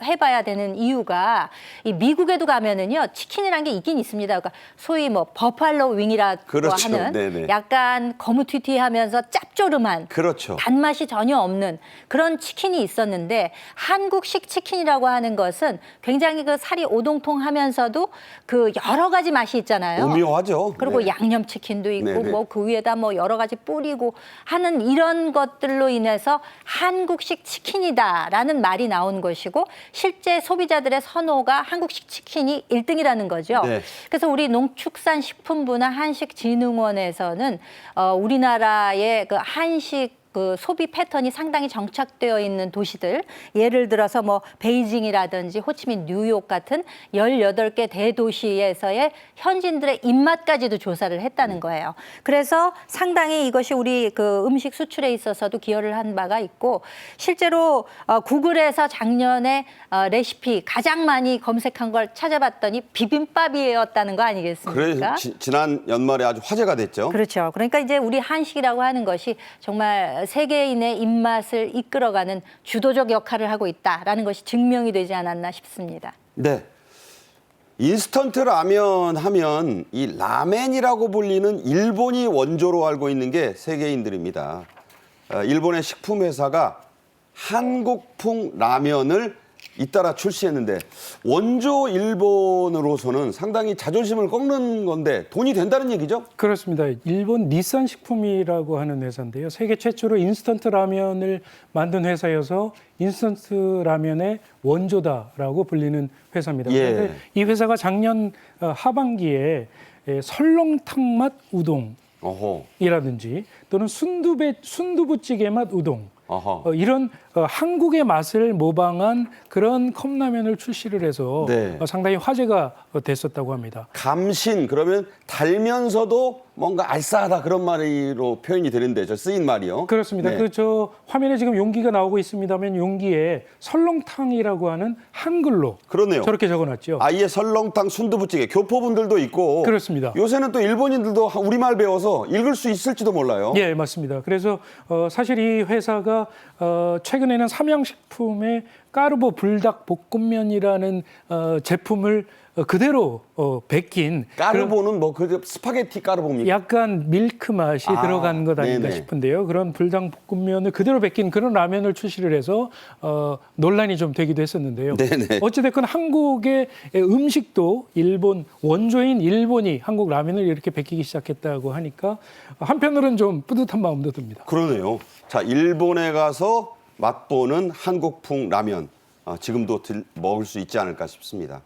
해봐야 되는 이유가 이 미국에도 가면은요 치킨이라는 게 있긴 있습니다. 그러니까 소위 뭐 버팔로 윙이라고 그렇죠. 하는 네네. 약간 거무튀튀하면서 짭조름한 그렇죠. 단맛이 전혀 없는 그런 치킨이 있었는데 한국식 치킨이라고 하는 것은 굉장히 그 살이 오동통하면서도 그 여러 가지 맛이 있잖아요. 오묘하죠. 그리고 네. 양념 치킨도 있고 네네. 뭐 그 위에다 뭐 여러 가지 뿌리고 하는 이런 것들로 인해서 한국식 치킨이다라는 말이 나온 것이고 실제 소비자들의 선호가 한국식 치킨이 1등이라는 거죠. 네. 그래서 우리 농축산식품부나 한식진흥원에서는 우리나라의 그 한식 그 소비 패턴이 상당히 정착되어 있는 도시들, 예를 들어서 뭐 베이징이라든지 호치민, 뉴욕 같은 18개 대도시에서의 현지인들의 입맛까지도 조사를 했다는 거예요. 그래서 상당히 이것이 우리 그 음식 수출에 있어서도 기여를 한 바가 있고 실제로 구글에서 작년에 레시피 가장 많이 검색한 걸 찾아봤더니 비빔밥이었다는 거 아니겠습니까? 그래 지난 연말에 아주 화제가 됐죠. 그렇죠. 그러니까 이제 우리 한식이라고 하는 것이 정말 세계인의 입맛을 이끌어가는 주도적 역할을 하고 있다라는 것이 증명이 되지 않았나 싶습니다. 네. 인스턴트 라면 하면 이 라멘이라고 불리는 일본이 원조로 알고 있는 게 세계인들입니다. 일본의 식품 회사가 한국풍 라면을 잇따라 출시했는데 원조 일본으로서는 상당히 자존심을 꺾는 건데 돈이 된다는 얘기죠? 그렇습니다. 일본 닛산 식품이라고 하는 회사인데요. 세계 최초로 인스턴트 라면을 만든 회사여서 인스턴트 라면의 원조다라고 불리는 회사입니다. 예. 그런데 이 회사가 작년 하반기에 설렁탕 맛 우동 어허. 이라든지 또는 순두부찌개 맛 우동 어허. 이런 한국의 맛을 모방한 그런 컵라면을 출시를 해서 네. 상당히 화제가 됐었다고 합니다. 감신 그러면 달면서도 뭔가 알싸하다 그런 말로 표현이 되는데 저 쓰인 말이요. 그렇습니다. 네. 그 저 화면에 지금 용기가 나오고 있습니다만 용기에 설렁탕이라고 하는 한글로 그러네요. 저렇게 적어놨죠. 아예 설렁탕 순두부찌개 교포분들도 있고 그렇습니다. 요새는 또 일본인들도 우리말 배워서 읽을 수 있을지도 몰라요. 예, 맞습니다. 그래서 사실 이 회사가 최근에는 삼양식품의 까르보 불닭 볶음면이라는 제품을 그대로 베낀 까르보는 뭐 그 스파게티 까르보입니까? 약간 밀크 맛이 들어간 것 아닌가 네네. 싶은데요. 그런 불닭볶음면을 그대로 베낀 그런 라면을 출시를 해서 논란이 좀 되기도 했었는데요. 네네. 어찌됐건 한국의 음식도 일본 원조인 일본이 한국 라면을 이렇게 베끼기 시작했다고 하니까 한편으로는 좀 뿌듯한 마음도 듭니다. 그러네요. 자, 일본에 가서 맛보는 한국풍 라면 지금도 먹을 수 있지 않을까 싶습니다.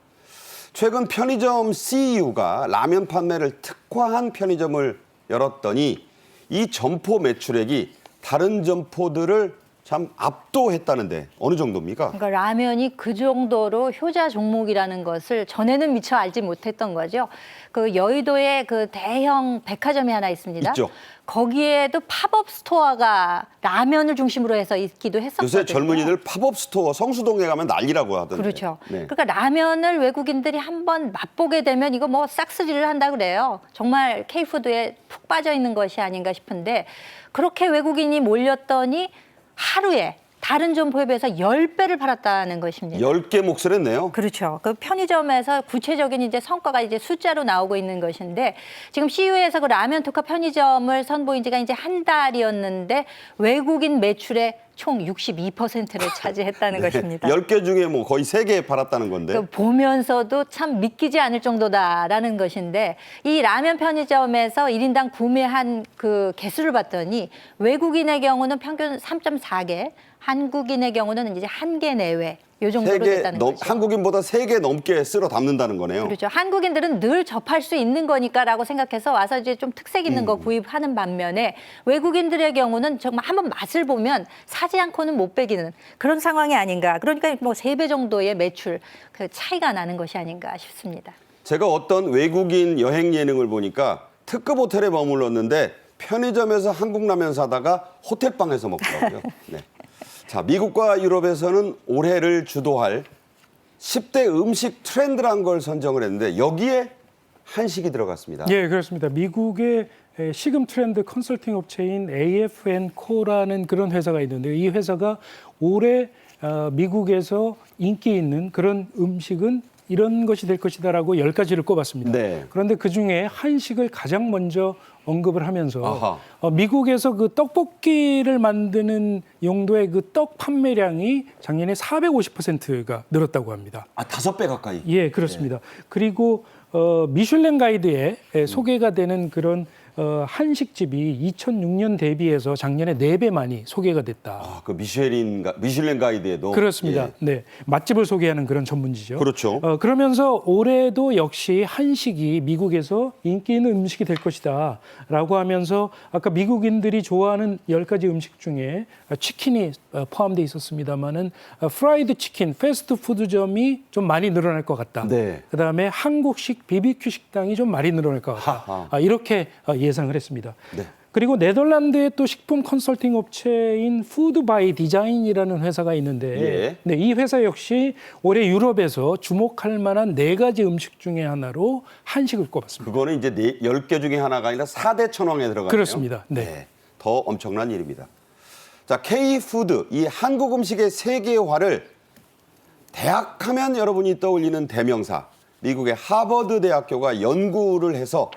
최근 편의점 CEO가 라면 판매를 특화한 편의점을 열었더니 이 점포 매출액이 다른 점포들을 참 압도했다는데 어느 정도입니까? 그러니까 라면이 그 정도로 효자 종목이라는 것을 전에는 미처 알지 못했던 거죠. 그 여의도에 그 대형 백화점이 하나 있습니다. 있죠. 거기에도 팝업 스토어가 라면을 중심으로 해서 있기도 했었거든요. 요새 젊은이들 팝업 스토어 성수동에 가면 난리라고 하던데. 그렇죠. 네. 그러니까 라면을 외국인들이 한번 맛보게 되면 이거 뭐 싹쓸이를 한다 그래요. 정말 K푸드에 푹 빠져 있는 것이 아닌가 싶은데 그렇게 외국인이 몰렸더니 하루에 다른 점포에 비해서 10배를 팔았다는 것입니다. 10개 몫을 했네요. 그렇죠. 그 편의점에서 구체적인 이제 성과가 이제 숫자로 나오고 있는 것인데 지금 CU에서 그 라면 특화 편의점을 선보인 지가 이제 한 달이었는데 외국인 매출의 총 62%를 차지했다는 것입니다. 10개 중에 뭐 거의 3개 팔았다는 건데. 그 보면서도 참 믿기지 않을 정도다라는 것인데 이 라면 편의점에서 1인당 구매한 그 개수를 봤더니 외국인의 경우는 평균 3.4개, 한국인의 경우는 이제 1개 내외 요 정도로 됐다는 거죠. 한국인보다 3개 넘게 쓸어 담는다는 거네요. 그렇죠. 한국인들은 늘 접할 수 있는 거니까라고 생각해서 와서 이제 좀 특색 있는 거 구입하는 반면에 외국인들의 경우는 정말 한번 맛을 보면 사지 않고는 못 배기는 그런 상황이 아닌가. 그러니까 뭐 3배 정도의 매출 그 차이가 나는 것이 아닌가 싶습니다. 제가 어떤 외국인 여행 예능을 보니까 특급 호텔에 머물렀는데 편의점에서 한국 라면 사다가 호텔방에서 먹더라고요. 네. 자, 미국과 유럽에서는 올해를 주도할 10대 음식 트렌드란 걸 선정을 했는데 여기에 한식이 들어갔습니다. 예, 그렇습니다. 미국의 식음 트렌드 컨설팅 업체인 AF&Co라는 그런 회사가 있는데요. 이 회사가 올해 미국에서 인기 있는 그런 음식은 이런 것이 될 것이다라고 10가지를 꼽았습니다. 네. 그런데 그중에 한식을 가장 먼저 언급을 하면서 아하. 미국에서 그 떡볶이를 만드는 용도의 그 떡 판매량이 작년에 450%가 늘었다고 합니다. 아, 5배 가까이. 예, 그렇습니다. 그리고 미슐랭 가이드에 소개가 되는 그런 한식집이 2006년 대비해서 작년에 4배 많이 소개가 됐다. 아, 그 미슐랭 가이드에도. 그렇습니다. 예. 네, 맛집을 소개하는 그런 전문지죠. 그렇죠. 그러면서 올해도 역시 한식이 미국에서 인기 있는 음식이 될 것이다라고 하면서 아까 미국인들이 좋아하는 10가지 음식 중에 치킨이 포함되어 있었습니다만은 프라이드 치킨, 패스트푸드점이 좀 많이 늘어날 것 같다. 네. 그다음에 한국식 BBQ 식당이 좀 많이 늘어날 것 같다. 이렇게 예상을 했습니다. 네. 그리고 네덜란드의 또 식품 컨설팅 업체인 푸드 바이 디자인이라는 회사가 있는데 예. 네, 이 회사 역시 올해 유럽에서 주목할 만한 4가지 음식 중에 하나로 한식을 꼽았습니다. 그거는 이제 10개 중에 하나가 아니라 4대 천왕에 들어가네요. 그렇습니다. 네. 더 엄청난 일입니다. 자, K푸드, 이 한국 음식의 세계화를 대학하면 여러분이 떠올리는 대명사, 미국의 하버드 대학교가 연구를 해서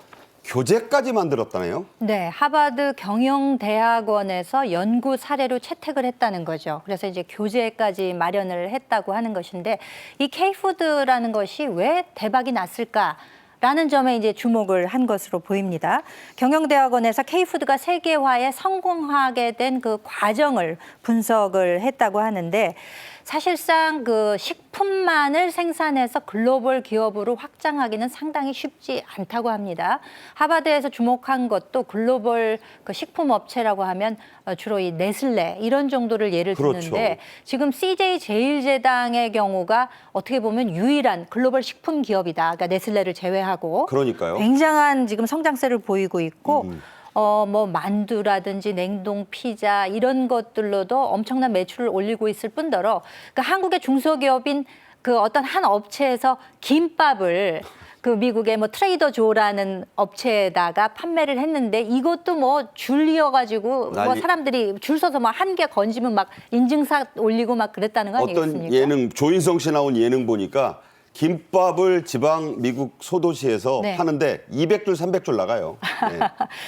교재까지 만들었다네요. 네, 하버드 경영대학원에서 연구 사례로 채택을 했다는 거죠. 그래서 이제 교재까지 마련을 했다고 하는 것인데 이 K푸드라는 것이 왜 대박이 났을까? 라는 점에 이제 주목을 한 것으로 보입니다. 경영대학원에서 K푸드가 세계화에 성공하게 된 그 과정을 분석을 했다고 하는데 사실상 그 식품만을 생산해서 글로벌 기업으로 확장하기는 상당히 쉽지 않다고 합니다. 하버드에서 주목한 것도 글로벌 그 식품 업체라고 하면 주로 이 네슬레 이런 정도를 예를 그렇죠. 드는데 지금 CJ 제일제당의 경우가 어떻게 보면 유일한 글로벌 식품 기업이다. 그러니까 네슬레를 제외하고 그러니까요. 굉장한 지금 성장세를 보이고 있고 뭐 만두라든지 냉동 피자 이런 것들로도 엄청난 매출을 올리고 있을 뿐더러 그러니까 한국의 중소기업인 그 어떤 한 업체에서 김밥을 그 미국의 뭐 트레이더 조라는 업체에다가 판매를 했는데 이것도 뭐 줄이어가지고 뭐 난리. 사람들이 줄 서서 막 한 개 건지면 막 인증샷 올리고 막 그랬다는 거 아니겠습니까? 어떤 예능, 조인성 씨 나온 예능 보니까 김밥을 지방 미국 소도시에서 네. 하는데 200줄, 300줄 나가요. 네.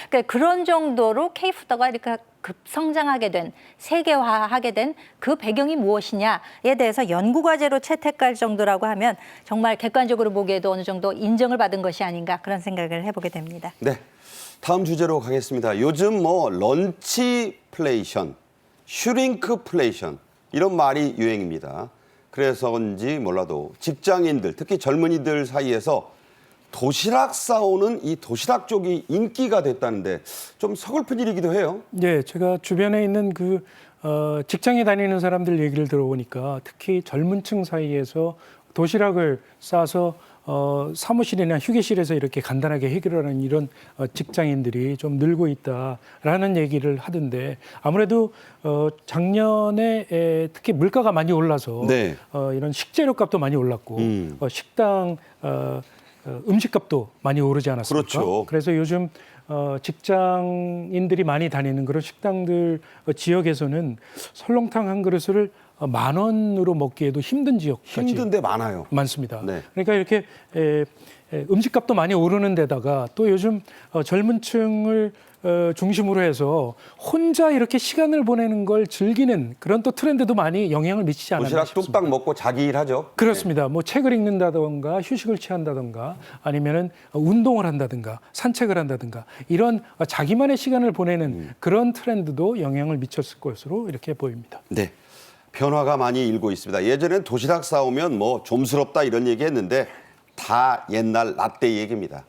그러니까 그런 정도로 K푸드가 이렇게 급성장하게 된, 세계화하게 된 그 배경이 무엇이냐에 대해서 연구과제로 채택할 정도라고 하면 정말 객관적으로 보기에도 어느 정도 인정을 받은 것이 아닌가 그런 생각을 해보게 됩니다. 네. 다음 주제로 가겠습니다. 요즘 뭐 런치플레이션, 슈링크플레이션 이런 말이 유행입니다. 그래서인지 몰라도 직장인들, 특히 젊은이들 사이에서 도시락 싸오는 이 도시락 쪽이 인기가 됐다는데 좀 서글픈 일이기도 해요. 네, 제가 주변에 있는 그 직장에 다니는 사람들 얘기를 들어보니까 특히 젊은 층 사이에서 도시락을 싸서 사무실이나 휴게실에서 이렇게 간단하게 해결하는 이런 직장인들이 좀 늘고 있다라는 얘기를 하던데 아무래도 작년에 특히 물가가 많이 올라서 네. 이런 식재료 값도 많이 올랐고 식당 음식값도 많이 오르지 않았습니까? 그렇죠. 그래서 요즘 직장인들이 많이 다니는 그런 식당들 지역에서는 설렁탕 한 그릇을 10,000원으로 먹기에도 힘든 지역까지 힘든데 많아요. 많습니다. 네. 그러니까 이렇게 음식값도 많이 오르는 데다가 또 요즘 젊은 층을 중심으로 해서 혼자 이렇게 시간을 보내는 걸 즐기는 그런 또 트렌드도 많이 영향을 미치지 않았나 도시락 싶습니다. 뚝딱 먹고 자기 일 하죠. 그렇습니다. 뭐 책을 읽는다던가 휴식을 취한다던가 아니면은 운동을 한다든가 산책을 한다든가 이런 자기만의 시간을 보내는 그런 트렌드도 영향을 미쳤을 것으로 이렇게 보입니다. 네. 변화가 많이 일고 있습니다. 예전엔 도시락 싸오면 뭐 좀스럽다 이런 얘기 했는데 다 옛날 라떼 얘기입니다.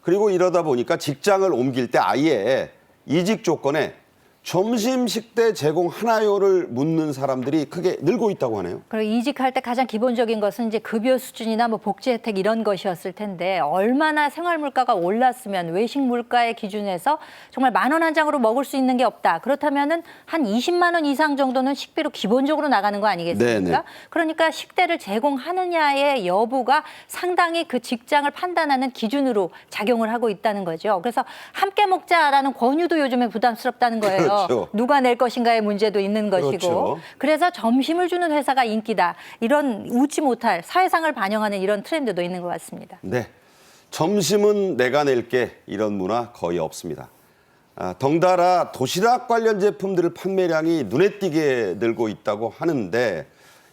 그리고 이러다 보니까 직장을 옮길 때 아예 이직 조건에 점심 식대 제공하나요를 묻는 사람들이 크게 늘고 있다고 하네요. 그리고 이직할 때 가장 기본적인 것은 이제 급여 수준이나 뭐 복지 혜택 이런 것이었을 텐데 얼마나 생활 물가가 올랐으면 외식 물가의 기준에서 정말 10,000원 한 장으로 먹을 수 있는 게 없다. 그렇다면은 한 20만 원 이상 정도는 식비로 기본적으로 나가는 거 아니겠습니까? 네네. 그러니까 식대를 제공하느냐의 여부가 상당히 그 직장을 판단하는 기준으로 작용을 하고 있다는 거죠. 그래서 함께 먹자라는 권유도 요즘에 부담스럽다는 거예요. 그렇죠. 누가 낼 것인가의 문제도 있는 것이고. 그렇죠. 그래서 점심을 주는 회사가 인기다. 이런 웃지 못할 사회상을 반영하는 이런 트렌드도 있는 것 같습니다. 네. 점심은 내가 낼게 이런 문화 거의 없습니다. 덩달아 도시락 관련 제품들 판매량이 눈에 띄게 늘고 있다고 하는데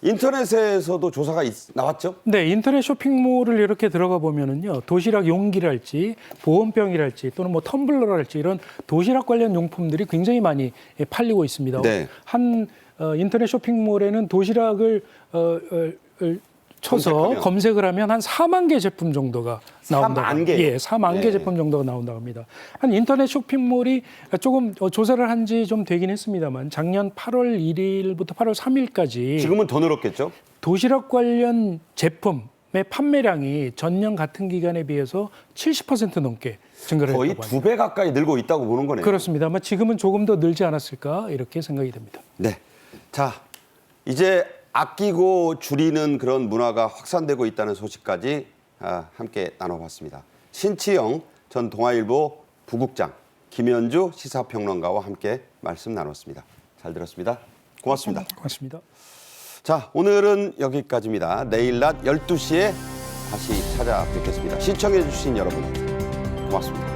인터넷에서도 조사가 나왔죠? 네, 인터넷 쇼핑몰을 이렇게 들어가 보면은요, 도시락 용기랄지 보온병이랄지 또는 뭐 텀블러랄지 이런 도시락 관련 용품들이 굉장히 많이 팔리고 있습니다. 네. 한 인터넷 쇼핑몰에는 도시락을 쳐서 검색을 하면 한 4만 개 제품 정도가 나온다고. 4만 개? 예, 4만 개 네. 제품 정도가 나온다고 합니다. 한 인터넷 쇼핑몰이 조금 조사를 한 지 좀 되긴 했습니다만 작년 8월 1일부터 8월 3일까지 지금은 더 늘었겠죠? 도시락 관련 제품의 판매량이 전년 같은 기간에 비해서 70% 넘게 증가를 거의 했다고 합니다. 2배 가까이 늘고 있다고 보는 거네요. 그렇습니다. 아마 지금은 조금 더 늘지 않았을까 이렇게 생각이 됩니다. 네. 자, 이제 아끼고 줄이는 그런 문화가 확산되고 있다는 소식까지 함께 나눠봤습니다. 신치영 전 동아일보 부국장, 김현주 시사평론가와 함께 말씀 나눴습니다. 잘 들었습니다. 고맙습니다. 고맙습니다. 자, 오늘은 여기까지입니다. 내일 낮 12시에 다시 찾아뵙겠습니다. 시청해 주신 여러분 고맙습니다.